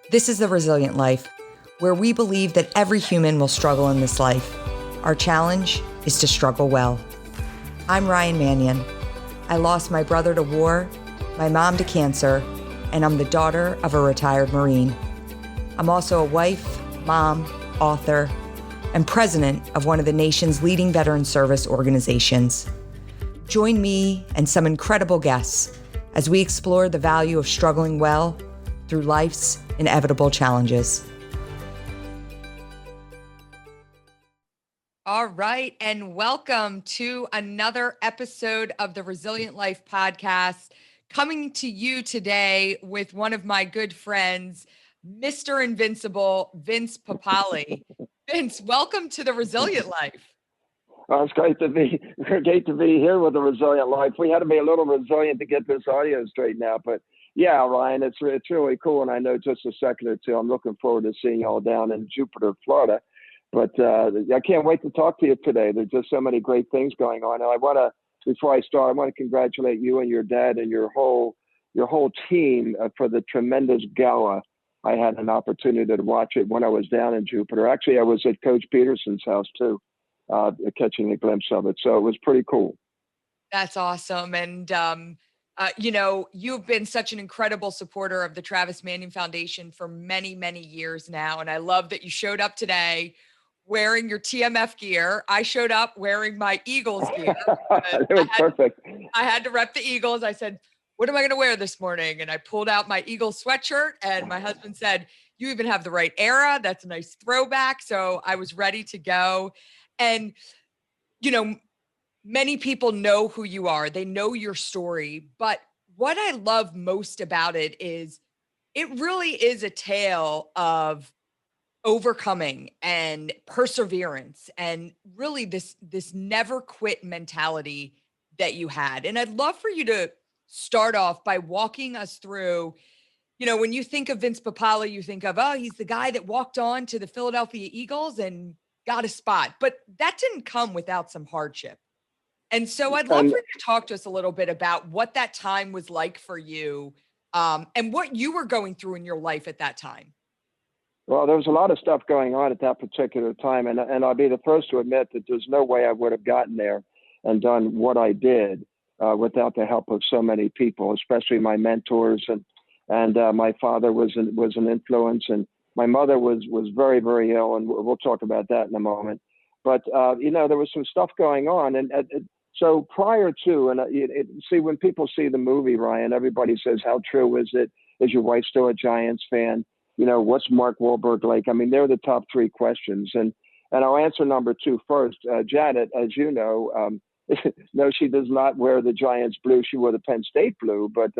This is The Resilient Life, where we believe that every human will struggle in this life. Our challenge is to struggle well. I'm Ryan Manion. I lost my brother to war, my mom to cancer, and I'm the daughter of a retired Marine. I'm also a wife, mom, author, and president of one of the nation's leading veteran service organizations. Join me and some incredible guests as we explore the value of struggling well through life's inevitable challenges. All right, and welcome to another episode of the Resilient Life podcast, coming to you today with one of my good friends, Mr. Invincible, Vince Papale. Vince, welcome to the Resilient Life. It's great to be here with the Resilient Life. We had to be a little resilient to get this audio straightened out, but yeah, Ryan, it's really cool, and I know just a second or two. I'm looking forward to seeing you all down in Jupiter, Florida. But I can't wait to talk to you today. There's just so many great things going on, and before I start, I want to congratulate you and your dad and your whole team for the tremendous gala. I had an opportunity to watch it when I was down in Jupiter. Actually, I was at Coach Peterson's house too, catching a glimpse of it. So it was pretty cool. That's awesome. And, you've been such an incredible supporter of the Travis Manion Foundation for many, many years now. And I love that you showed up today wearing your TMF gear. I showed up wearing my Eagles gear. It was perfect. I had to rep the Eagles. I said, what am I going to wear this morning? And I pulled out my Eagles sweatshirt, and my husband said, you even have the right era. That's a nice throwback. So I was ready to go. And, many people know who you are. They know your story. But what I love most about it is it really is a tale of overcoming and perseverance and really this never quit mentality that you had. And I'd love for you to start off by walking us through, when you think of Vince Papale, you think of, he's the guy that walked on to the Philadelphia Eagles and got a spot. But that didn't come without some hardship. And so I'd love for you to talk to us a little bit about what that time was like for you, and what you were going through in your life at that time. Well, there was a lot of stuff going on at that particular time. And I'll be the first to admit that there's no way I would have gotten there and done what I did without the help of so many people, especially my mentors. And my father was an influence. And my mother was very, very ill. And we'll talk about that in a moment. But, there was some stuff going on. And so prior to, see, when people see the movie, Ryan, everybody says, how true is it? Is your wife still a Giants fan? What's Mark Wahlberg like? I mean, they're the top three questions. And I'll answer number two first. Janet, as you know, no, she does not wear the Giants blue. She wore the Penn State blue. But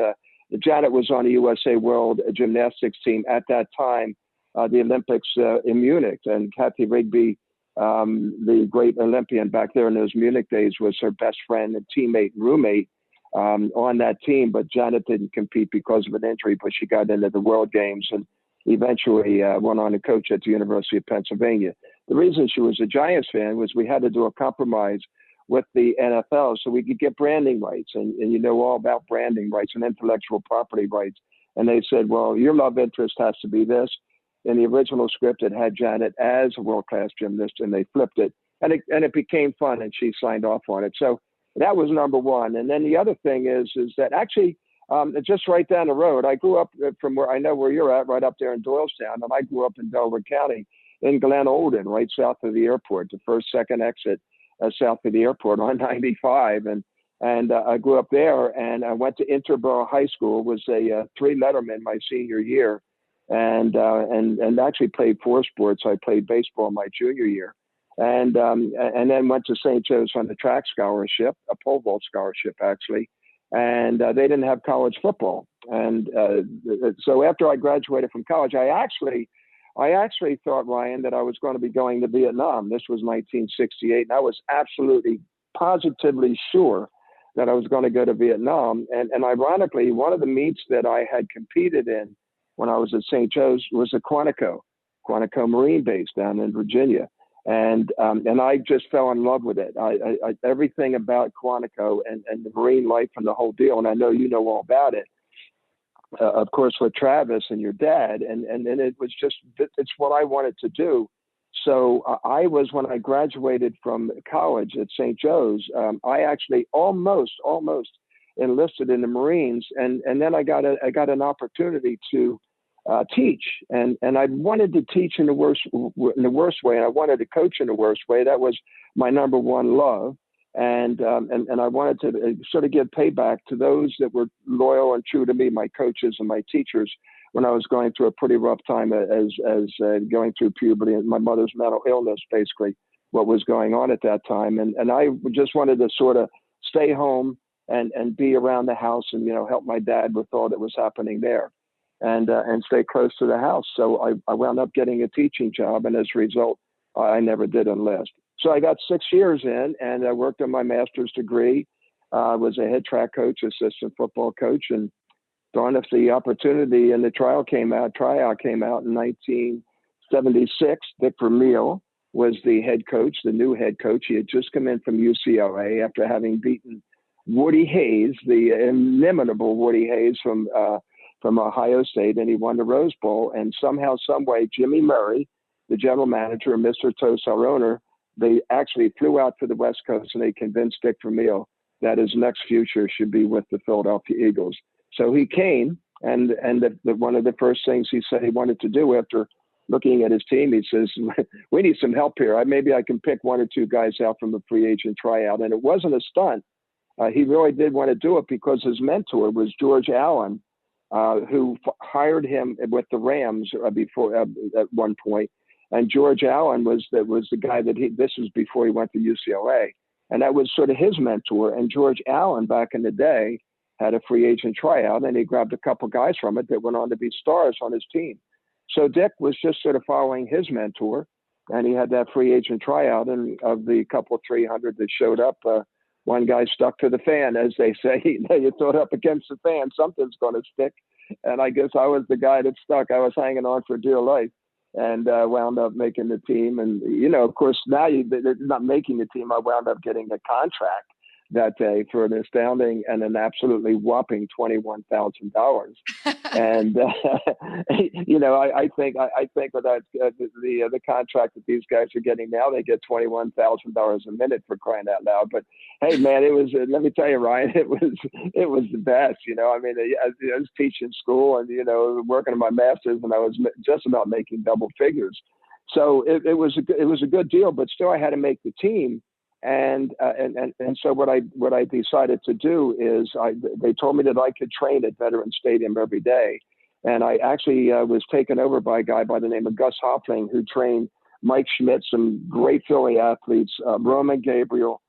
Janet was on the USA World Gymnastics team at that time, the Olympics in Munich. And Kathy Rigby, the great Olympian back there in those Munich days, was her best friend and teammate and roommate on that team. But Janet didn't compete because of an injury, but she got into the World Games and eventually went on to coach at the University of Pennsylvania. The reason she was a Giants fan was we had to do a compromise with the NFL so we could get branding rights. And you know all about branding rights and intellectual property rights. And they said, well, your love interest has to be this. In the original script, it had Janet as a world-class gymnast, and they flipped it. And it became fun, and she signed off on it. So that was number one. And then the other thing is that actually just right down the road, I grew up from where I know where you're at, right up there in Doylestown, and I grew up in Delaware County in Glen Olden, right south of the airport, the first, second exit south of the airport on 95. And I grew up there, and I went to Interborough High School, was a three-letterman my senior year. And actually played four sports. I played baseball my junior year, and then went to St. Joe's on the track scholarship, a pole vault scholarship actually, and they didn't have college football. And so after I graduated from college, I actually thought, Ryan, that I was going to be going to Vietnam. This was 1968, and I was absolutely positively sure that I was going to go to Vietnam. And ironically, one of the meets that I had competed in when I was at St. Joe's was at Quantico Marine Base down in Virginia. And I just fell in love with it. I everything about Quantico and the marine life and the whole deal. And I know you know all about it. of course, with Travis and your dad, and it was just, it's what I wanted to do. So I was, when I graduated from college at St. Joe's, I actually almost enlisted in the Marines, and then I got an opportunity to teach, and I wanted to teach in the worst way, and I wanted to coach in the worst way. That was my number one love, and I wanted to sort of give payback to those that were loyal and true to me, my coaches and my teachers, when I was going through a pretty rough time as going through puberty and my mother's mental illness, basically what was going on at that time, and I just wanted to sort of stay home and be around the house and help my dad with all that was happening there, and stay close to the house. So I wound up getting a teaching job, and as a result, I never did enlist. So I got 6 years in, and I worked on my master's degree. I was a head track coach, assistant football coach, and darn if the opportunity and the tryout came out in 1976. Dick Vermeil was the head coach, the new head coach. He had just come in from UCLA after having beaten Woody Hayes, the inimitable Woody Hayes from Ohio State, and he won the Rose Bowl. And somehow, some way, Jimmy Murray, the general manager, and Mr. Tost, our owner, they actually flew out to the West Coast, and they convinced Dick Vermeil that his next future should be with the Philadelphia Eagles. So he came, and one of the first things he said he wanted to do after looking at his team, he says, we need some help here. Maybe I can pick one or two guys out from a free agent tryout. And it wasn't a stunt. He really did want to do it because his mentor was George Allen, who hired him with the Rams before at one point. And George Allen was the guy this was before he went to UCLA. And that was sort of his mentor. And George Allen, back in the day, had a free agent tryout, and he grabbed a couple guys from it that went on to be stars on his team. So Dick was just sort of following his mentor, and he had that free agent tryout. And of the couple 300 that showed up, one guy stuck to the fan, as they say. You throw it up against the fan, something's going to stick. And I guess I was the guy that stuck. I was hanging on for dear life, and wound up making the team. And, of course, now not making the team, I wound up getting a contract that day for an astounding and an absolutely whopping $21,000. And I think with that the contract that these guys are getting now, they get $21,000 a minute, for crying out loud. But hey, man, it was let me tell you, Ryan, it was the best. I mean, I was teaching school and working on my master's, and I was just about making double figures. So it was a good deal, but still I had to make the team. And so what I decided to do is they told me that I could train at Veterans Stadium every day, and I actually was taken over by a guy by the name of Gus Hoffling, who trained Mike Schmidt, some great Philly athletes, Roman Gabriel,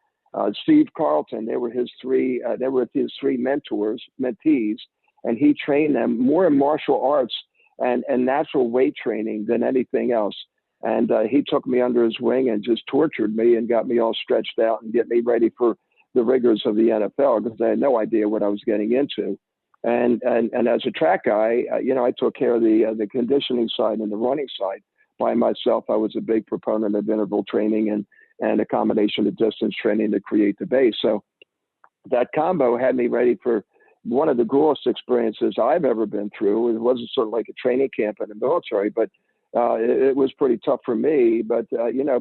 Steve Carlton. They were his three mentees, and he trained them more in martial arts and natural weight training than anything else. And he took me under his wing and just tortured me and got me all stretched out and get me ready for the rigors of the NFL, because I had no idea what I was getting into. And as a track guy, I took care of the conditioning side and the running side by myself. I was a big proponent of interval training and a combination of distance training to create the base. So that combo had me ready for one of the coolest experiences I've ever been through. It wasn't sort of like a training camp in the military, but it was pretty tough for me, but,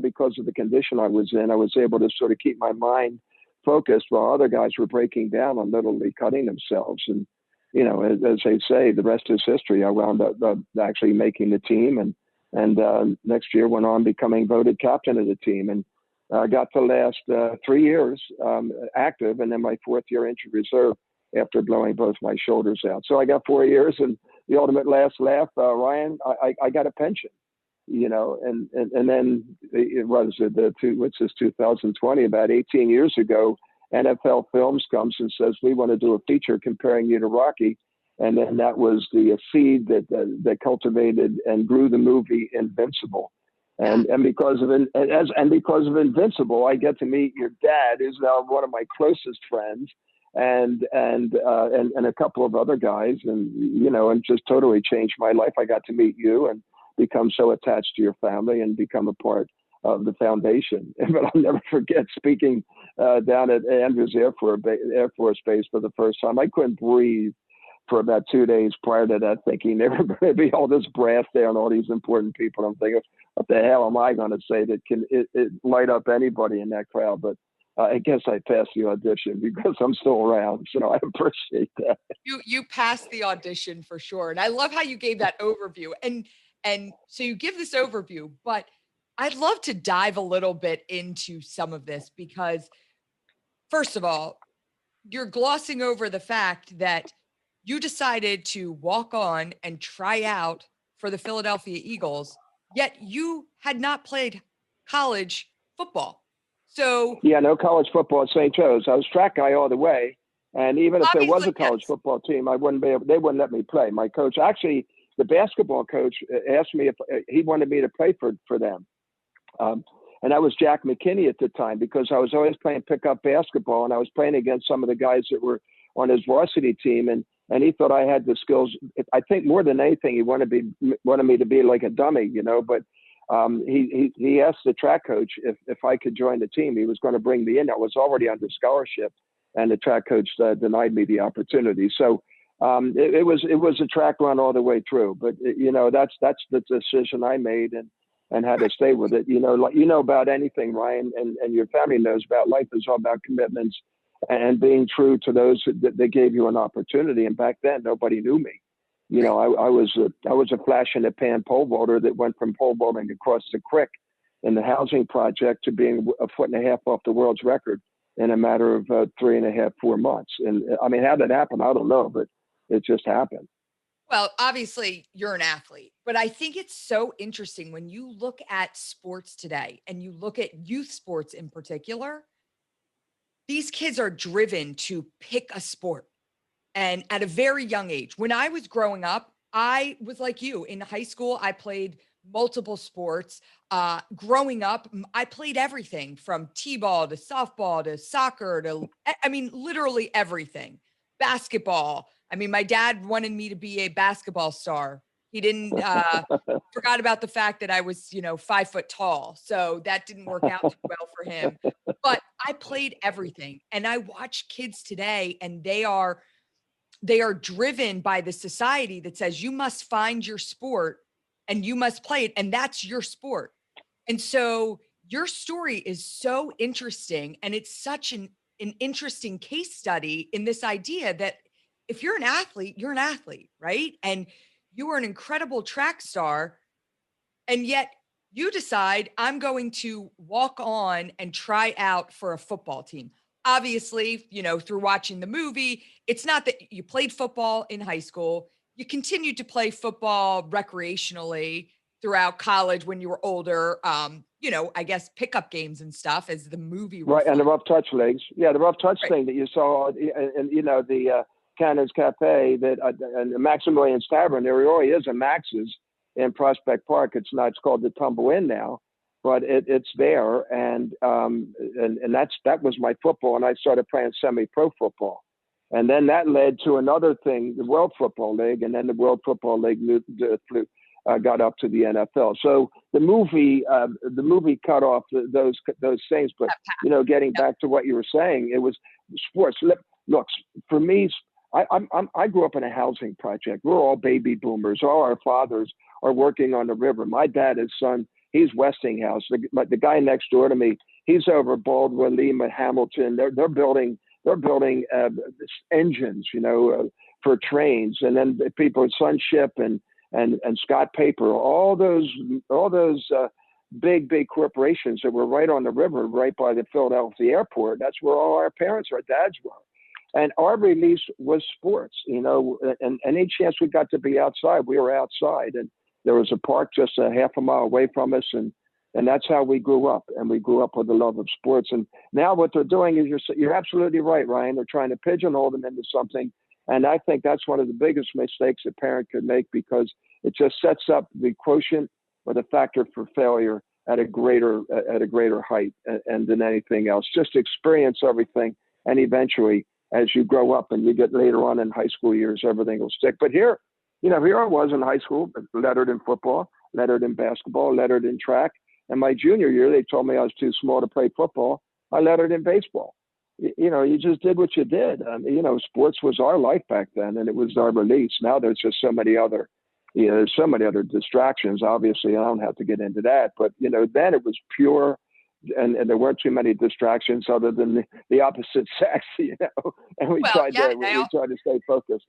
because of the condition I was in, I was able to sort of keep my mind focused while other guys were breaking down and literally cutting themselves. And, as they say, the rest is history. I wound up actually making the team, and next year went on becoming voted captain of the team. And I got to last 3 years active, and then my 4th year injured reserve after blowing both my shoulders out. So I got 4 years, and the ultimate last laugh, Ryan, I got a pension, and then it was 2020, about 18 years ago, NFL Films comes and says, we want to do a feature comparing you to Rocky. And then that was the seed that cultivated and grew the movie Invincible. And because of Invincible, I get to meet your dad, who's now one of my closest friends, and a couple of other guys, and just totally changed my life. I got to meet you and become so attached to your family and become a part of the foundation. But I'll never forget speaking down at Andrews Air Force Base for the first time. I couldn't breathe for about 2 days prior to that, thinking there were going to be all this brass there and all these important people. I'm thinking, what the hell am I going to say that can it light up anybody in that crowd? But I guess I passed the audition because I'm still around, so I appreciate that. You passed the audition for sure, and I love how you gave that overview. And so you give this overview, but I'd love to dive a little bit into some of this because, first of all, you're glossing over the fact that you decided to walk on and try out for the Philadelphia Eagles, yet you had not played college football. So Yeah, no college football at St. Joe's. I was track guy all the way, and even if there was obviously, a college yes. football team, I wouldn't be able. They wouldn't let me play. My coach, actually, the basketball coach, asked me if he wanted me to play for them. And that was Jack McKinney at the time, because I was always playing pickup basketball, and I was playing against some of the guys that were on his varsity team, and he thought I had the skills. I think more than anything, he wanted me to be like a dummy, you know. But he asked the track coach if I could join the team. He was going to bring me in. I was already under scholarship, and the track coach denied me the opportunity. So it was a track run all the way through. But you know, that's the decision I made, and had to stay with it. You know, like, you know about anything, Ryan, and your family knows about life is all about commitments and being true to those that gave you an opportunity. And back then, nobody knew me. You know, I was a flash in the pan pole vaulter that went from pole vaulting across the creek in the housing project to being a foot and a half off the world's record in a matter of 3.5, 4 months. And I mean, how that happened, I don't know, but it just happened. Well, obviously, you're an athlete, but I think it's so interesting when you look at sports today and you look at youth sports in particular, these kids are driven to pick a sport. And at a very young age, when I was growing up, I was like you. In high school, I played multiple sports. Growing up, I played everything from t-ball to softball to soccer to, I mean, literally everything. Basketball. I mean, my dad wanted me to be a basketball star. He didn't, forgot about the fact that I was, 5 foot tall. So that didn't work out too well for him. But I played everything. And I watch kids today, and they are driven by the society that says you must find your sport and you must play it, and that's your sport. And so your story is so interesting, and it's such an interesting case study in this idea that if you're an athlete, you're an athlete, right? And you are an incredible track star, and yet you decide, I'm going to walk on and try out for a football team. Obviously, through watching the movie, it's not that you played football in high school. You continued to play football recreationally throughout college when you were older. I guess pickup games and stuff as the movie. Right, and the rough touch leagues. Yeah, the rough touch Right. thing that you saw, and the Cannon's Cafe and the Maximilian's Tavern. There really is a Max's in Prospect Park. It's called the Tumble Inn now, but it's there, and that was my football, and I started playing semi-pro football, and then that led to another thing, the World Football League, and then the World Football League got up to the NFL. So the movie cut off those things, but getting back to what you were saying, it was sports. Look, for me, I grew up in a housing project. We're all baby boomers. All our fathers are working on the river. My dad, his son, he's Westinghouse. The guy next door to me, he's over Baldwin, Lima, Hamilton. They're building engines, for trains, and then people at Sunship and Scott Paper, all those big corporations that were right on the river, right by the Philadelphia airport. That's where all our parents, our dads were. And our release was sports, and any chance we got to be outside, we were outside. And there was a park just a half a mile away from us. And that's how we grew up. And we grew up with the love of sports. And now what they're doing is you're absolutely right, Ryan. They're trying to pigeonhole them into something. And I think that's one of the biggest mistakes a parent could make, because it just sets up the quotient or the factor for failure at a greater height and than anything else. Just experience everything, and eventually, as you grow up and you get later on in high school years, everything will stick. But here I was in high school, lettered in football, lettered in basketball, lettered in track. And my junior year, they told me I was too small to play football. I lettered in baseball. you just did what you did. Sports was our life back then, and it was our release. Now there's just so many other, there's so many other distractions. Obviously, I don't have to get into that, but then it was pure, and there weren't too many distractions other than the opposite sex, and we Well, tried yeah, to stay focused.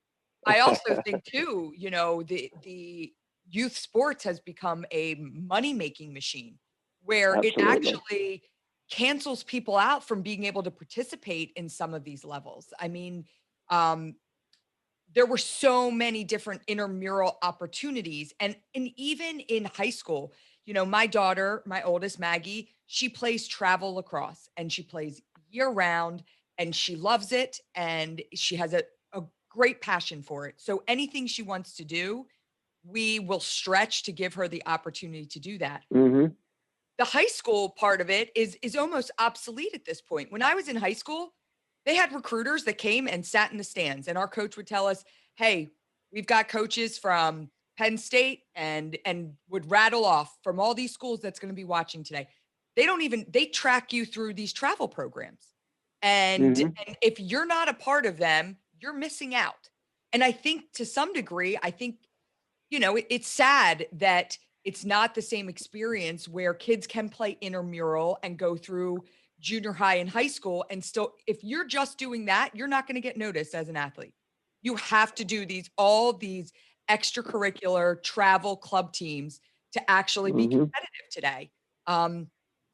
I also think too, the youth sports has become a money-making machine where it Absolutely. actually cancels people out from being able to participate in some of these levels. I mean, um, there were so many different intramural opportunities, and even in high school, my daughter, my oldest Maggie, she plays travel lacrosse and she plays year round and she loves it and she has a great passion for it. So anything she wants to do, we will stretch to give her the opportunity to do that. Hmm. The high school part of it is almost obsolete at this point. When I was in high school, they had recruiters that came and sat in the stands, and our coach would tell us, "Hey, we've got coaches from Penn State," and would rattle off from all these schools that's going to be watching today. They track you through these travel programs. Hmm. And if you're not a part of them, you're missing out. And I think to some degree, I think it's sad that it's not the same experience where kids can play intramural and go through junior high and high school. And still, if you're just doing that, you're not going to get noticed as an athlete. You have to do all these extracurricular travel club teams to actually be Hmm. competitive today. Um,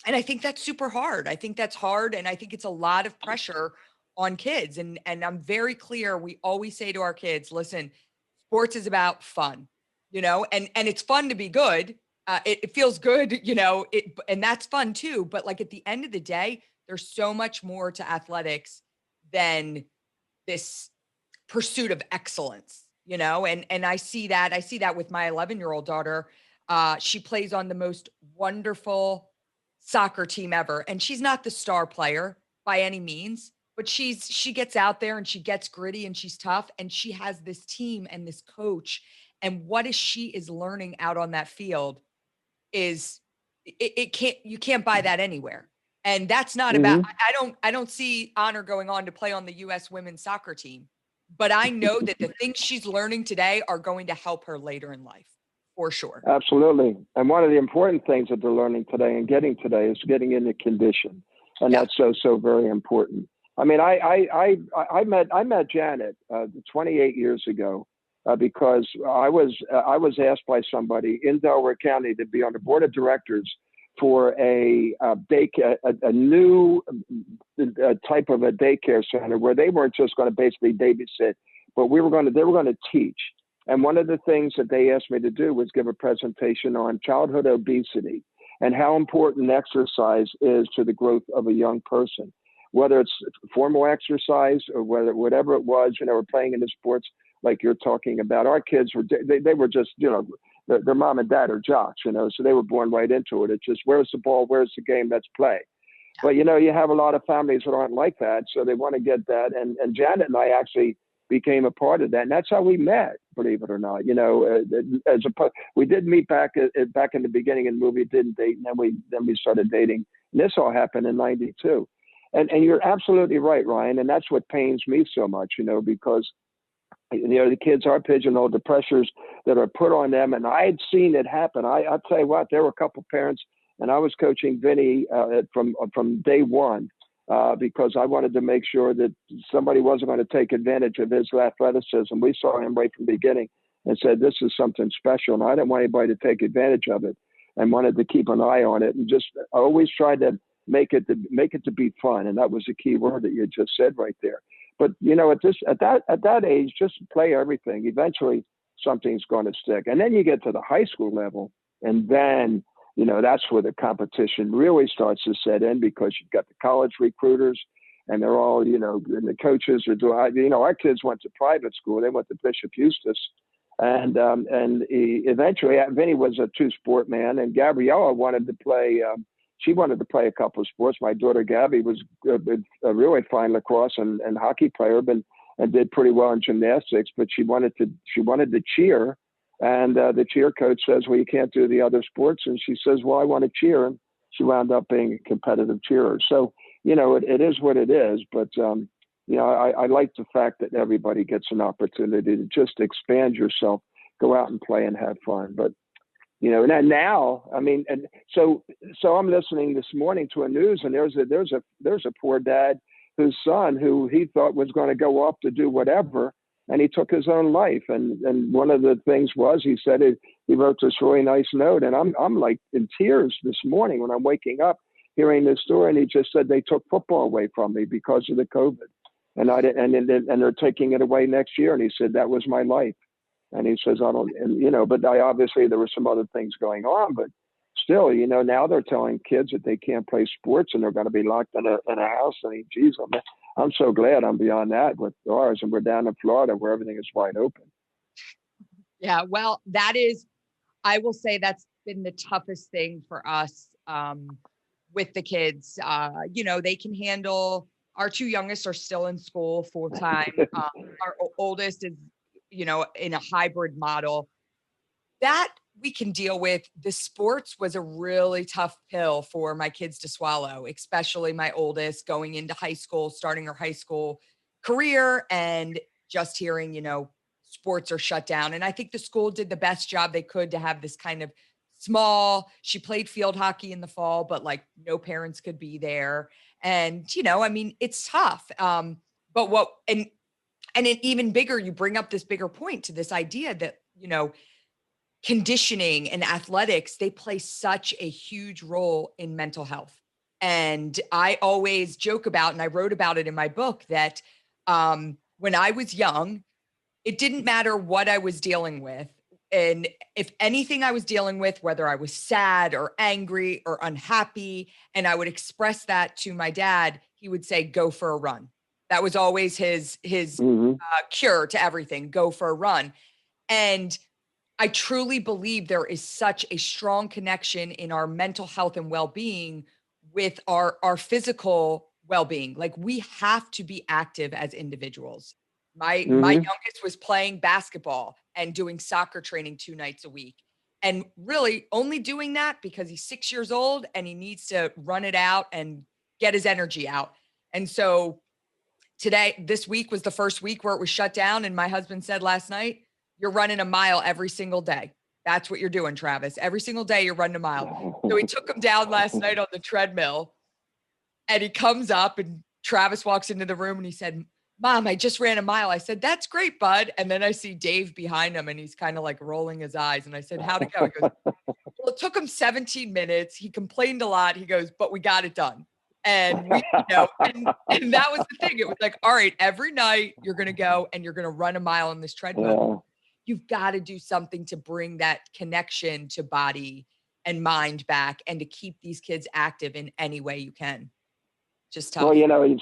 and I think that's super hard. I think that's hard. And I think it's a lot of pressure on kids. And I'm very clear. We always say to our kids, listen, sports is about fun, and it's fun to be good. It feels good, and that's fun too. But like at the end of the day, there's so much more to athletics than this pursuit of excellence, and I see that with my 11-year-old daughter. She plays on the most wonderful soccer team ever, and she's not the star player by any means, but she gets out there and she gets gritty and she's tough, and she has this team and this coach, and what is she is learning out on that field is it can't you can't buy that anywhere. And that's not about Hmm. I don't see Honor going on to play on the US women's soccer team, but I know that the things she's learning today are going to help her later in life for sure. Absolutely. And one of the important things that they're learning today and getting today is getting into condition. And Yeah. that's so very important. I mean, I met Janet 28 years ago because I was asked by somebody in Delaware County to be on the board of directors for a new type of a daycare center where they weren't just going to basically babysit, but they were going to teach. And one of the things that they asked me to do was give a presentation on childhood obesity and how important exercise is to the growth of a young person, whether it's formal exercise or whatever it was, we're playing in the sports like you're talking about. Our kids they were just, their mom and dad are jocks, so they were born right into it. It's just, where's the ball? Where's the game? Let's play. But, you have a lot of families that aren't like that. So they want to get that. And Janet and I actually became a part of that. And that's how we met, believe it or not. We did meet back in the beginning in the movie, didn't date. And then we started dating. And this all happened in 92. And you're absolutely right, Ryan. And that's what pains me so much, because the kids are pigeonholed, the pressures that are put on them. And I had seen it happen. I'll tell you what, there were a couple of parents, and I was coaching Vinny from day one because I wanted to make sure that somebody wasn't going to take advantage of his athleticism. We saw him right from the beginning and said, this is something special. And I didn't want anybody to take advantage of it and wanted to keep an eye on it. And just I always tried to make it to be fun. And that was the key word that you just said right there. But at that age, just play everything. Eventually, something's going to stick, and then you get to the high school level, and then that's where the competition really starts to set in because you've got the college recruiters, and they're all and the coaches are doing. Our kids went to private school; they went to Bishop Eustace, and eventually, Vinny was a two-sport man, and Gabriella wanted to play. She wanted to play a couple of sports. My daughter Gabby was a really fine lacrosse and hockey player, and did pretty well in gymnastics. But she wanted to cheer, and the cheer coach says, "Well, you can't do the other sports." And she says, "Well, I want to cheer." And she wound up being a competitive cheerer. So it is what it is. But, I like the fact that everybody gets an opportunity to just expand yourself, go out and play and have fun. But, and now, I mean, and so I'm listening this morning to a news, and there's a poor dad whose son, who he thought was going to go off to do whatever, and he took his own life. And one of the things was, he said he wrote this really nice note, and I'm like in tears this morning when I'm waking up hearing this story. And he just said, they took football away from me because of the COVID, and and they're taking it away next year. And he said, that was my life. And he says, I don't, but I obviously there were some other things going on, but still, now they're telling kids that they can't play sports and they're going to be locked in a house. I mean, geez, I'm so glad I'm beyond that with ours, and we're down in Florida where everything is wide open. Yeah, well, I will say that's been the toughest thing for us with the kids. They can handle, our two youngest are still in school full time. Our oldest is, in a hybrid model. That we can deal with. The sports was a really tough pill for my kids to swallow, especially my oldest going into high school, starting her high school career, and just hearing, sports are shut down. And I think the school did the best job they could to have this kind of she played field hockey in the fall, but like no parents could be there. And, I mean, it's tough. But and it even bigger, you bring up this bigger point to this idea that, conditioning and athletics, they play such a huge role in mental health. And I always joke about, and I wrote about it in my book, that when I was young, it didn't matter what I was dealing with. And if anything I was dealing with, whether I was sad or angry or unhappy, and I would express that to my dad, he would say, go for a run. That was always his cure to everything. Go for a run. And I truly believe there is such a strong connection in our mental health and well-being with our physical well-being. Like, we have to be active as individuals. My youngest was playing basketball and doing soccer training 2 nights a week, and really only doing that because he's 6 years old and he needs to run it out and get his energy out. And so this week was the first week where it was shut down. And my husband said last night, you're running a mile every single day. That's what you're doing, Travis. Every single day you're running a mile. So he took him down last night on the treadmill, and he comes up and Travis walks into the room and he said, Mom, I just ran a mile. I said, that's great, bud. And then I see Dave behind him and he's kind of like rolling his eyes. And I said, how'd it go? He goes, well, it took him 17 minutes. He complained a lot. He goes, but we got it done. And we, and that was the thing. It was like, all right, every night you're going to go and you're going to run a mile on this treadmill. You've got to do something to bring that connection to body and mind back, and to keep these kids active in any way you can. Just tough. Well,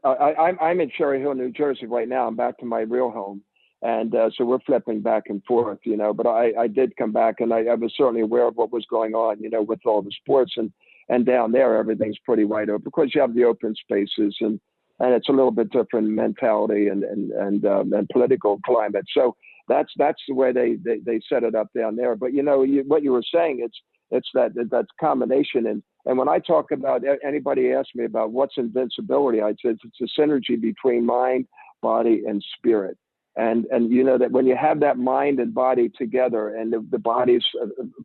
I'm in Cherry Hill, New Jersey right now. I'm back to my real home. And so we're flipping back and forth, but I did come back, and I was certainly aware of what was going on, with all the sports, and down there, everything's pretty wide open because you have the open spaces, and it's a little bit different mentality and political climate. So that's the way they set it up down there. But what you were saying, it's that combination. And when I talk about, anybody asks me about what's invincibility, I said it's a synergy between mind, body, and spirit. And that when you have that mind and body together, and the body's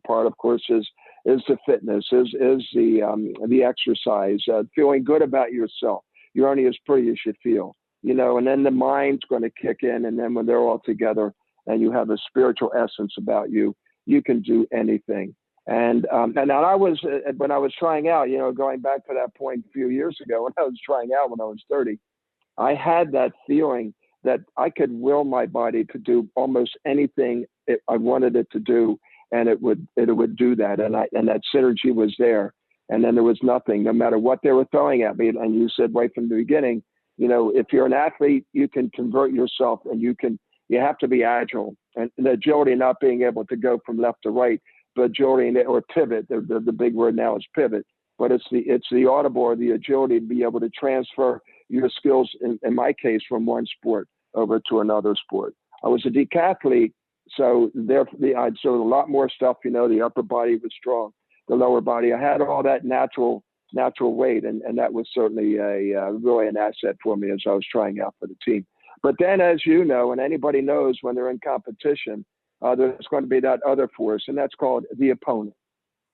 part, of course, is the fitness, is the exercise, feeling good about yourself. You're only as pretty as you feel, and then the mind's going to kick in. And then when they're all together and you have a spiritual essence about you, you can do anything. And I was, when I was trying out, going back to that point a few years ago, when I was trying out when I was 30, I had that feeling that I could will my body to do almost anything I wanted it to do, and it would do that. And that synergy was there. And then there was nothing, no matter what they were throwing at me. And you said right from the beginning, if you're an athlete, you can convert yourself, and you have to be agile, and the agility, not being able to go from left to right, but agility or pivot. The big word now is pivot, but it's the audible, or the agility to be able to transfer your skills, in my case, from one sport over to another sport. I was a decathlete, so a lot more stuff, the upper body was strong, the lower body. I had all that natural natural weight. And that was certainly really an asset for me as I was trying out for the team. But then, as you know, and anybody knows, when they're in competition, there's going to be that other force, and that's called the opponent,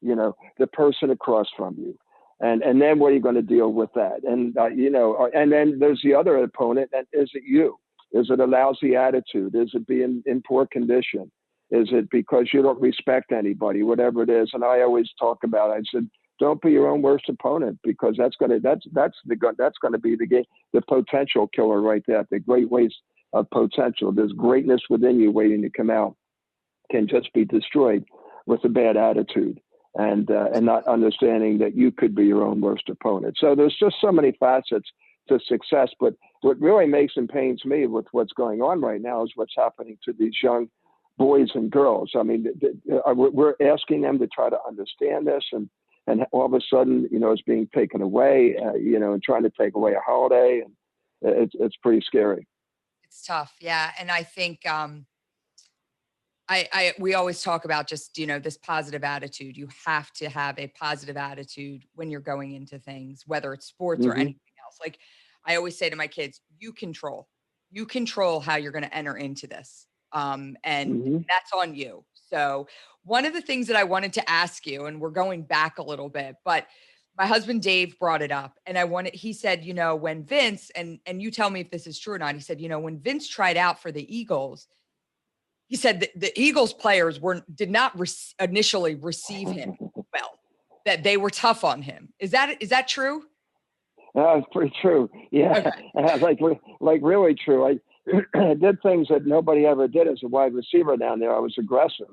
the person across from you. And then what are you going to deal with that? And, and then there's the other opponent, and is it you? Is it a lousy attitude? Is it being in poor condition? Is it because you don't respect anybody, whatever it is? And I always talk about, I said, don't be your own worst opponent, because that's going to be the potential killer right there. The great waste of potential. There's greatness within you waiting to come out, can just be destroyed with a bad attitude and not understanding that you could be your own worst opponent. So there's just so many facets to success. But what really makes and pains me with what's going on right now is what's happening to these young boys and girls. I mean, we're asking them to try to understand this, and all of a sudden, it's being taken away, and trying to take away a holiday. And it's pretty scary. It's tough. Yeah. And I think, we always talk about just, this positive attitude. You have to have a positive attitude when you're going into things, whether it's sports or anything else. Like I always say to my kids, you control how you're going to enter into this. And that's on you. So one of the things that I wanted to ask you, and we're going back a little bit, but my husband, Dave, brought it up, and he said, when Vince, and you tell me if this is true or not, he said, when Vince tried out for the Eagles, he said the Eagles players did not initially receive him well, that they were tough on him. Is that true? It's pretty true. Yeah. Okay. like really true. I did things that nobody ever did as a wide receiver down there. I was aggressive,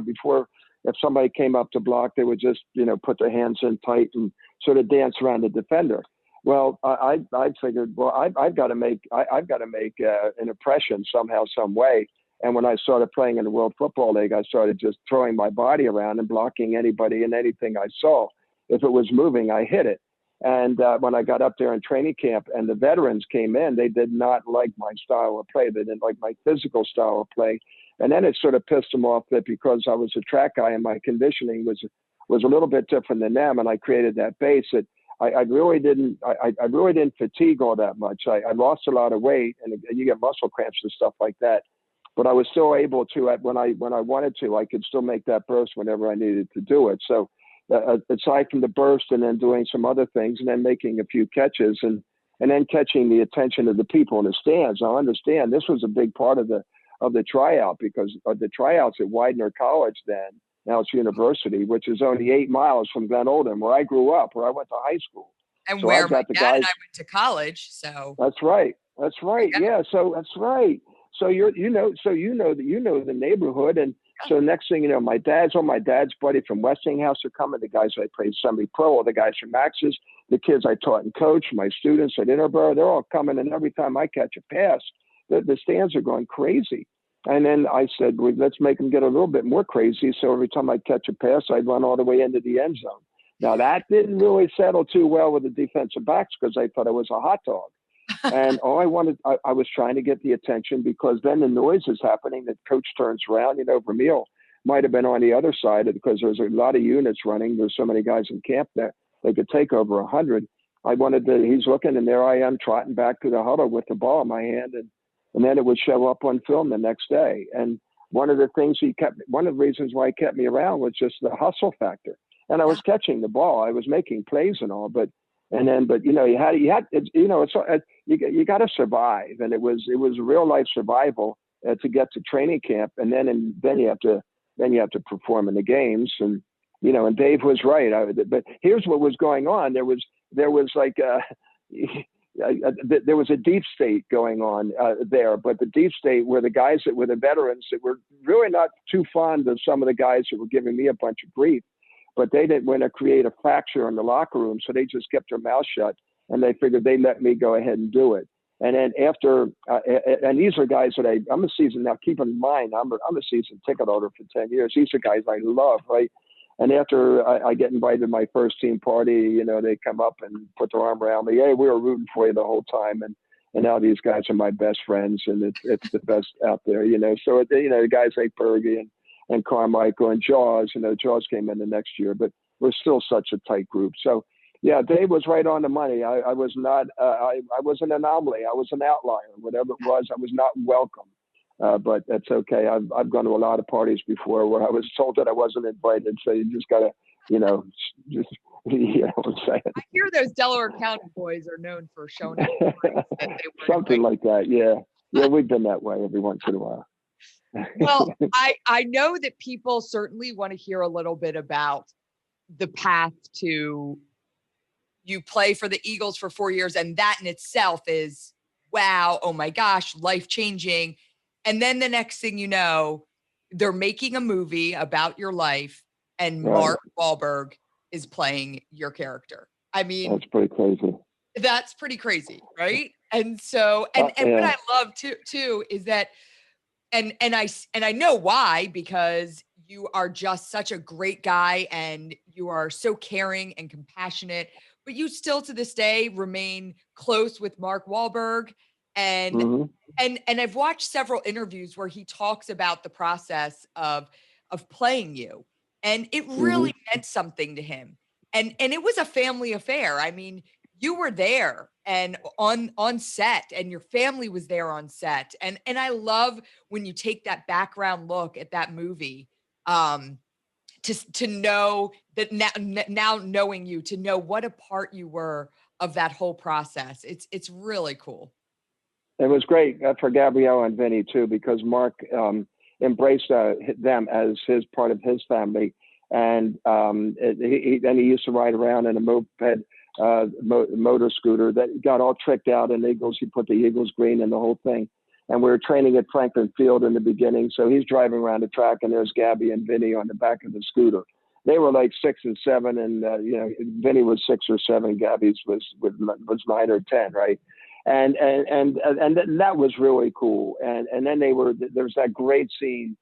before, if somebody came up to block, they would just, put their hands in tight and sort of dance around the defender. Well, I figured, well, I've got to make an impression somehow, some way. And when I started playing in the World Football League, I started just throwing my body around and blocking anybody and anything I saw. If it was moving, I hit it. And when I got up there in training camp and the veterans came in, they did not like my style of play. They didn't like my physical style of play. And then it sort of pissed them off that because I was a track guy and my conditioning was a little bit different than them, and I created that base that I really didn't fatigue all that much. I lost a lot of weight, and you get muscle cramps and stuff like that. But I was still able to, when I wanted to, I could still make that burst whenever I needed to do it. So aside from the burst and then doing some other things and then making a few catches and then catching the attention of the people in the stands. I understand this was a big part of the tryout, because the tryouts at Widener College then, now it's university, which is only 8 miles from Glen Oldham, where I grew up, where I went to high school. And so where my dad and I went to college. So that's right. Yeah. So that's right. So you know the neighborhood. And so next thing you know, my dad's buddy from Westinghouse are coming. The guys I played semi-pro, all the guys from Max's, the kids I taught and coached, my students at Interborough, they're all coming. And every time I catch a pass, the stands are going crazy. And then I said, well, let's make them get a little bit more crazy. So every time I catch a pass, I'd run all the way into the end zone. Now that didn't really settle too well with the defensive backs, because they thought I was a hot dog. And all I was trying to get the attention, because then the noise is happening. The coach turns around, Vermeil might have been on the other side, because there's a lot of units running. There's so many guys in camp that they could take over 100. He's looking, and there I am trotting back to the huddle with the ball in my hand. And then it would show up on film the next day. And one of the reasons why he kept me around was just the hustle factor. And I was catching the ball. I was making plays and all, but you got to survive. And it was real life survival to get to training camp. And then you have to perform in the games. And, and Dave was right. But here's what was going on. There was like, there was a deep state going on there, but the deep state were the guys that were the veterans that were really not too fond of some of the guys that were giving me a bunch of grief, but they didn't want to create a fracture in the locker room. So they just kept their mouth shut, and they figured they'd let me go ahead and do it. And then after, and these are guys that I'm a season, now keep in mind, I'm a season ticket holder for 10 years. These are guys I love, right? And after I get invited to my first team party, they come up and put their arm around me. Hey, we were rooting for you the whole time. And now these guys are my best friends, and it's the best out there, So, the guys like Berge and Carmichael and Jaws, Jaws came in the next year, but we're still such a tight group. So Yeah, Dave was right on the money. I was not. I was an anomaly. I was an outlier. Whatever it was, I was not welcome. But that's okay. I've gone to a lot of parties before where I was told that I wasn't invited. So you just gotta, just you know what I'm saying. I hear those Delaware County boys are known for showing up at parties that they weren't Something invited. like that. Yeah, yeah, we've been that way every once in a while. Well, I know that people certainly want to hear a little bit about the path to you play for the Eagles for 4 years, and that in itself is wow, oh my gosh, life changing. And then the next thing you know, they're making a movie about your life, and Right. Mark Wahlberg is playing your character. I mean, That's pretty crazy. that's pretty crazy, right? And so, and Yeah. what I love too is that, and I know why, because you are just such a great guy and you are so caring and compassionate, but you still to this day remain close with Mark Wahlberg. And Mm-hmm. and I've watched several interviews where he talks about the process of playing you, and it really meant something to him. And it was a family affair. I mean, you were there and on set, and your family was there on set. And I love when you take that background look at that movie, to know that now knowing you, to know what a part you were of that whole process. It's really cool. It was great for Gabrielle and Vinny too, because Mark embraced them as his part of his family, and he used to ride around in a moped motor scooter that got all tricked out in Eagles. He put the Eagles green and the whole thing. And we were training at Franklin Field in the beginning, so he's driving around the track, and there's Gabby and Vinny on the back of the scooter. They were like 6 and 7, and Vinny was 6 or 7, Gabby's was 9 or 10, right? And that was really cool. And then there's that great scene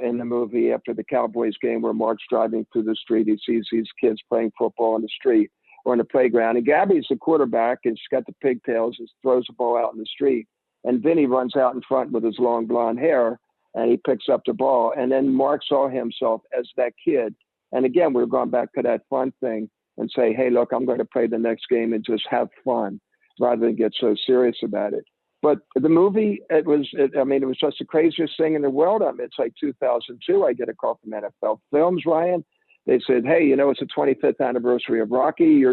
in the movie after the Cowboys game where Mark's driving through the street. He sees these kids playing football on the street or in the playground, and Gabby's the quarterback, and she's got the pigtails and throws the ball out in the street. And Vinny runs out in front with his long blonde hair, and he picks up the ball. And then Mark saw himself as that kid. And again, we're going back to that fun thing and say, hey, look, I'm going to play the next game and just have fun rather than get so serious about it. But the movie, it was just the craziest thing in the world. I mean, it's like 2002. I get a call from NFL Films, Ryan. They said, hey, it's the 25th anniversary of Rocky.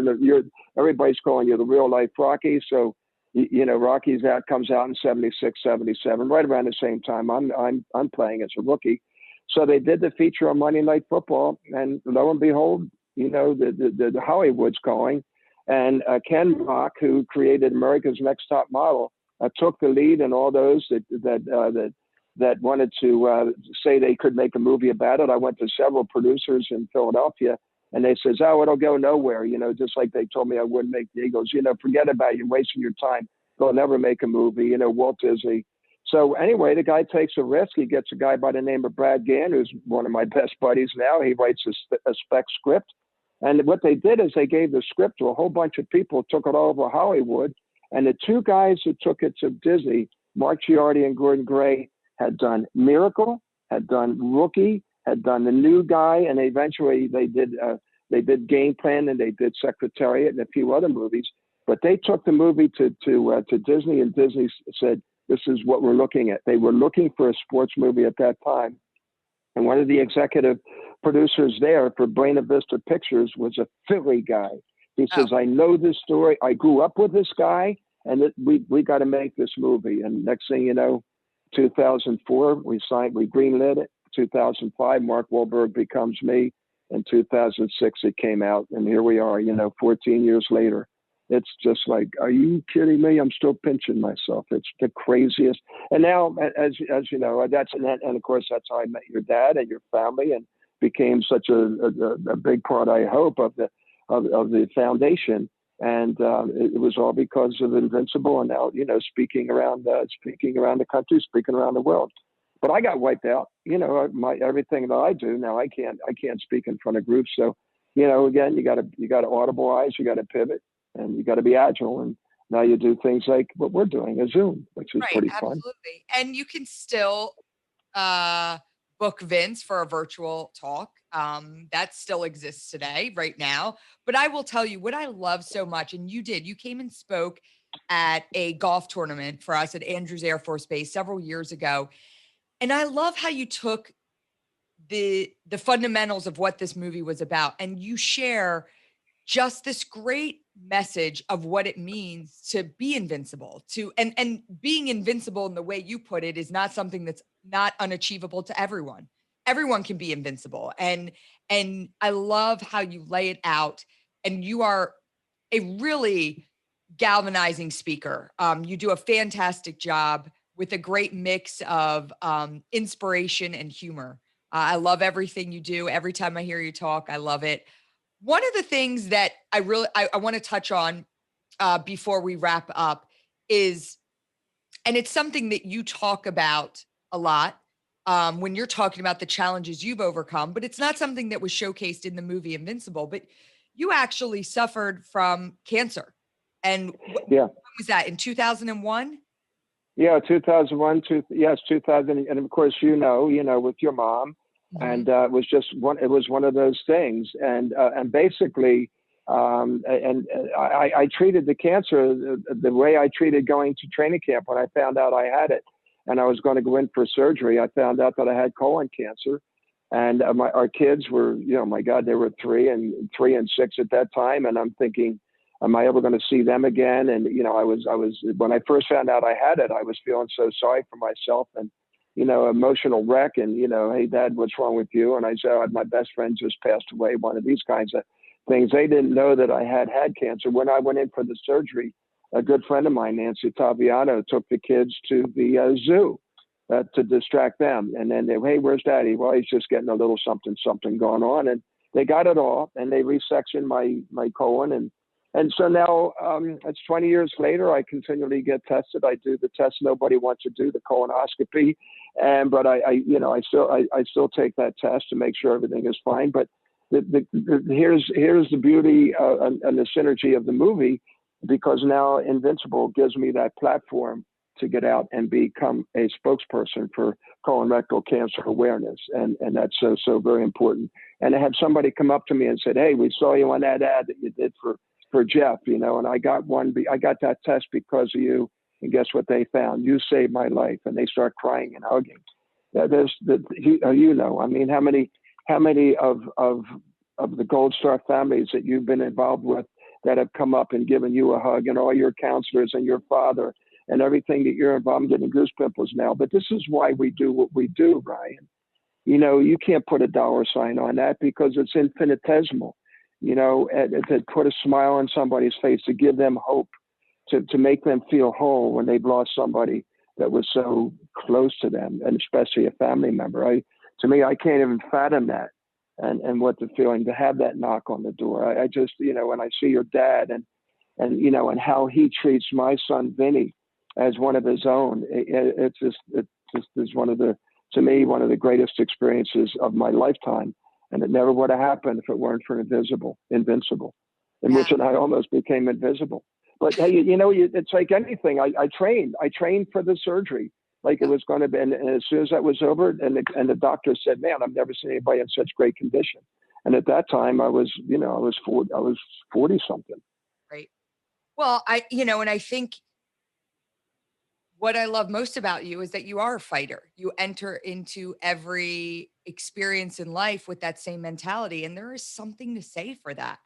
Everybody's calling you the real life Rocky. So, Rocky's comes out in 76, 77, right around the same time I'm playing as a rookie. So they did the feature on Monday Night Football, and lo and behold, the Hollywood's calling, and Ken Rock, who created America's Next Top Model, took the lead, and all those that wanted to say they could make a movie about it. I went to several producers in Philadelphia, and they says, oh, it'll go nowhere, just like they told me I wouldn't make the Eagles. Forget about it. You're wasting your time. They'll never make a movie, Walt Disney. So anyway, the guy takes a risk. He gets a guy by the name of Brad Gann, who's one of my best buddies now. He writes a spec script. And what they did is they gave the script to a whole bunch of people, took it all over Hollywood. And the two guys who took it to Disney, Mark Giardi and Gordon Gray, had done Miracle, had done Rookie, had done The New Guy, and eventually they did Game Plan, and they did Secretariat and a few other movies. But they took the movie to Disney, and Disney said, this is what we're looking at. They were looking for a sports movie at that time. And one of the executive producers there for Buena Vista Pictures was a Philly guy. He says, I know this story. I grew up with this guy, and we got to make this movie. And next thing you know, 2004, we greenlit it. 2005, Mark Wahlberg becomes me. In 2006, it came out, and here we are, 14 years later. It's just like, are you kidding me? I'm still pinching myself. It's the craziest. And now, as you know, and of course, that's how I met your dad and your family, and became such a big part, I hope, of the foundation. And it was all because of Invincible, and now, speaking around the country, speaking around the world. But I got wiped out. Everything that I do now, I can't speak in front of groups. So, again, you got to audibilize, you got to pivot, and you got to be agile. And now you do things like what we're doing, a Zoom, which is pretty fun. Absolutely. And you can still book Vince for a virtual talk. That still exists today, right now. But I will tell you what I love so much, and you came and spoke at a golf tournament for us at Andrews Air Force Base several years ago. And I love how you took the fundamentals of what this movie was about, and you share just this great message of what it means to be invincible, to and being invincible in the way you put it is not something that's not unachievable to everyone. Everyone can be invincible. And I love how you lay it out, and you are a really galvanizing speaker. You do a fantastic job with a great mix of inspiration and humor. I love everything you do. Every time I hear you talk, I love it. One of the things that I want to touch on before we wrap up is, and it's something that you talk about a lot when you're talking about the challenges you've overcome, but it's not something that was showcased in the movie Invincible. But you actually suffered from cancer, and Yeah. when was that, in 2001? Yeah, 2001, yes, 2000, and of course, with your mom, and it was just one. It was one of those things, and basically, I treated the cancer the way I treated going to training camp when I found out I had it, and I was going to go in for surgery. I found out that I had colon cancer, and our kids were, my God, they were 3 and 6 at that time, and I'm thinking, am I ever going to see them again? And, I was, when I first found out I had it, I was feeling so sorry for myself and, emotional wreck. And, hey, Dad, what's wrong with you? And I said, oh, my best friend just passed away. One of these kinds of things. They didn't know that I had cancer. When I went in for the surgery, a good friend of mine, Nancy Taviano, took the kids to the zoo to distract them. And then hey, where's Daddy? Well, he's just getting a little something going on. And they got it all, and they resectioned my colon. And so now it's 20 years later. I continually get tested. I do the test nobody wants to do, the colonoscopy, but I still take that test to make sure everything is fine. But here's the beauty and the synergy of the movie, because now Invincible gives me that platform to get out and become a spokesperson for colorectal cancer awareness, and that's so very important. And to have somebody come up to me and said, "Hey, we saw you on that ad that you did for Jeff, and I got that test because of you, and guess what they found? You saved my life." And they start crying and hugging. I mean, how many of the Gold Star families that you've been involved with that have come up and given you a hug, and all your counselors and your father and everything that you're involved? I'm getting goose pimples now, but this is why we do what we do, Ryan. You can't put a dollar sign on that because it's infinitesimal. To put a smile on somebody's face, to give them hope, to make them feel whole when they've lost somebody that was so close to them, and especially a family member. To me, I can't even fathom that, and what the feeling to have that knock on the door. I just, when I see your dad and how he treats my son Vinny as one of his own, it just is one of the greatest experiences of my lifetime. And it never would have happened if it weren't for Invincible, in which I almost became invisible. But hey, it's like anything. I trained for the surgery, like it was going to be. And as soon as that was over, and the doctor said, "Man, I've never seen anybody in such great condition." And at that time, I was 40 something. Right. Well, and I think what I love most about you is that you are a fighter. You enter into every experience in life with that same mentality. And there is something to say for that.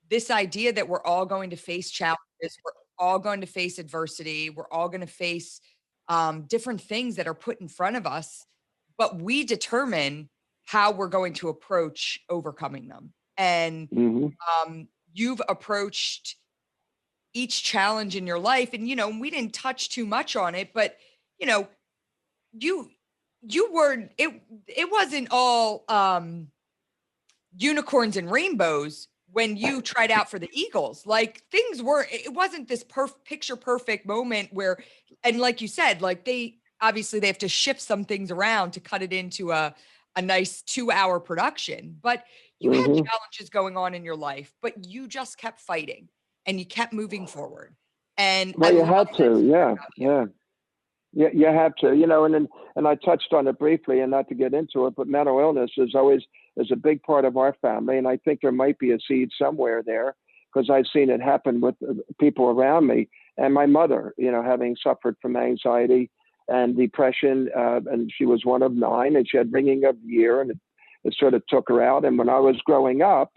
This idea that we're all going to face challenges, we're all going to face adversity, we're all going to face different things that are put in front of us, but we determine how we're going to approach overcoming them. And you've approached each challenge in your life, and we didn't touch too much on it, but you were, it wasn't all unicorns and rainbows when you tried out for the Eagles. Like, it wasn't this picture perfect moment where, and like you said, like they have to shift some things around to cut it into a nice 2-hour production, but you had challenges going on in your life, but you just kept fighting and you kept moving forward. And well, you had to, yeah. You have to, and I touched on it briefly, and not to get into it, but mental illness is a big part of our family. And I think there might be a seed somewhere there, because I've seen it happen with people around me. And my mother, having suffered from anxiety and depression, and she was one of 9, and she had ringing of the ear, and it sort of took her out. And when I was growing up,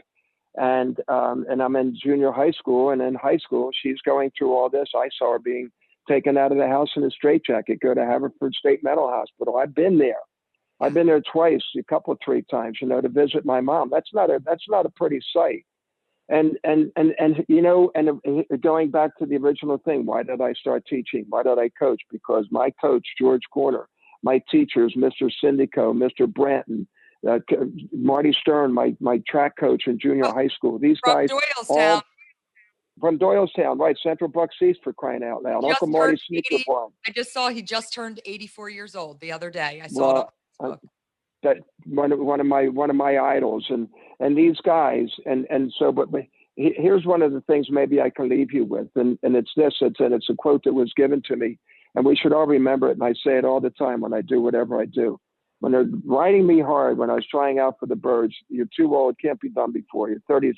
and I'm in junior high school, and in high school, she's going through all this. I saw her being taken out of the house in a straitjacket, go to Haverford State Mental Hospital. I've been there. I've been there twice, 3 times, to visit my mom. That's not a pretty sight. And going back to the original thing, why did I start teaching? Why did I coach? Because my coach, George Corner, my teachers, Mr. Syndico, Mr. Branton, Marty Stern, my track coach in junior high school. These guys Doylestown. From Doylestown, right? Central Bucks East, for crying out loud. Uncle Marty Sneaker Farm. I just saw he just turned 84 years old the other day. I saw it on Facebook. That one of my idols, and these guys, and so. But here's one of the things maybe I can leave you with, and it's this. It's a quote that was given to me, and we should all remember it. And I say it all the time when I do whatever I do. When they're riding me hard, when I was trying out for the Birds, you're too old, can't be done before. You're 30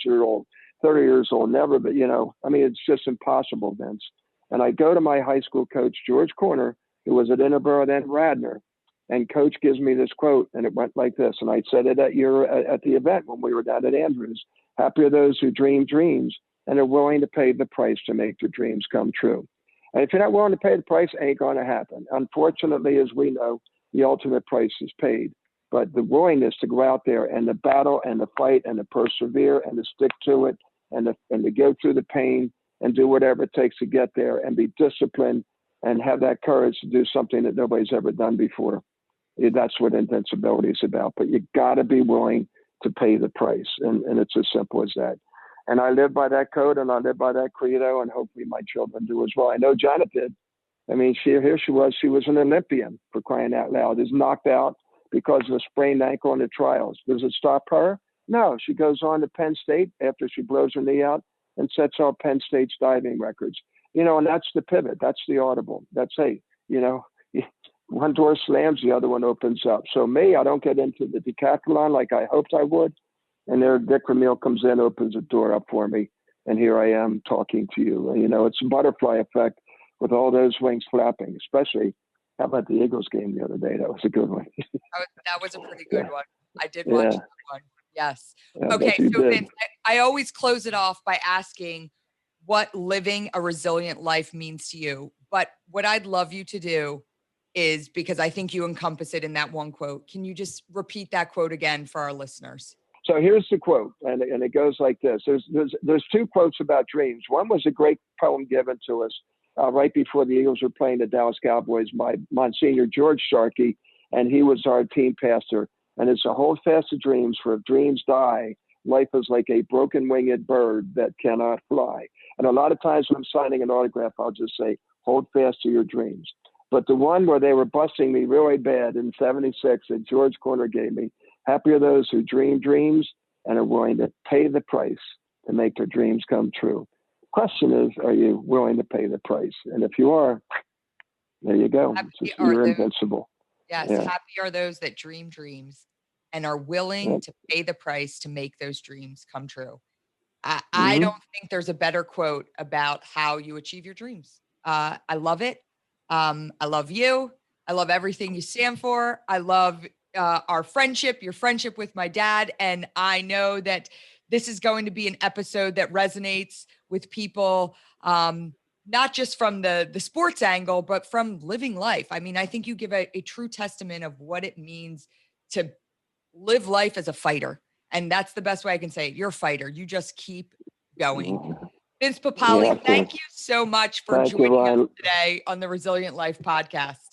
years old, never, but it's just impossible, Vince. And I go to my high school coach, George Corner, who was at Inneborough, then Radnor, and coach gives me this quote, and it went like this. And I said it at the event when we were down at Andrews. Happy are those who dream dreams and are willing to pay the price to make their dreams come true. And if you're not willing to pay the price, it ain't going to happen. Unfortunately, as we know, the ultimate price is paid. But the willingness to go out there and the battle and the fight and to persevere and to stick to it and to go through the pain and do whatever it takes to get there and be disciplined and have that courage to do something that nobody's ever done before. That's what invincibility is about. But you got to be willing to pay the price. And it's as simple as that. And I live by that code, and I live by that credo, and hopefully my children do as well. I know Janet did. I mean, she was an Olympian, for crying out loud, is knocked out because of a sprained ankle in the trials. Does it stop her? No, she goes on to Penn State after she blows her knee out and sets all Penn State's diving records. And that's the pivot. That's the audible. That's, hey, one door slams, the other one opens up. So me, I don't get into the decathlon like I hoped I would. And there, Dick Ramil comes in, opens a door up for me. And here I am talking to you. It's a butterfly effect with all those wings flapping, especially, how about the Eagles game the other day? That was a good one. That was a pretty good one. I did watch that one. Yes. Okay. So Vince, I always close it off by asking what living a resilient life means to you. But what I'd love you to do is, because I think you encompass it in that one quote, can you just repeat that quote again for our listeners? So here's the quote, and it goes like this. There's 2 quotes about dreams. One was a great poem given to us right before the Eagles were playing the Dallas Cowboys by Monsignor George Sharkey, and he was our team pastor. And it's a hold fast to dreams, for if dreams die, life is like a broken winged bird that cannot fly. And a lot of times when I'm signing an autograph, I'll just say, hold fast to your dreams. But the one where they were busting me really bad in 76 that George Corner gave me, happy are those who dream dreams and are willing to pay the price to make their dreams come true. Question is, are you willing to pay the price? And if you are, there you go. You're invincible. Yes. Yeah. Happy are those that dream dreams and are willing to pay the price to make those dreams come true. I don't think there's a better quote about how you achieve your dreams. I love it. I love you. I love everything you stand for. I love our friendship, your friendship with my dad. And I know that this is going to be an episode that resonates with people, not just from the sports angle, but from living life. I mean, I think you give a true testament of what it means to live life as a fighter. And that's the best way I can say it. You're a fighter. You just keep going. Vince Papale, thank you so much for joining us today on the Resilient Life podcast.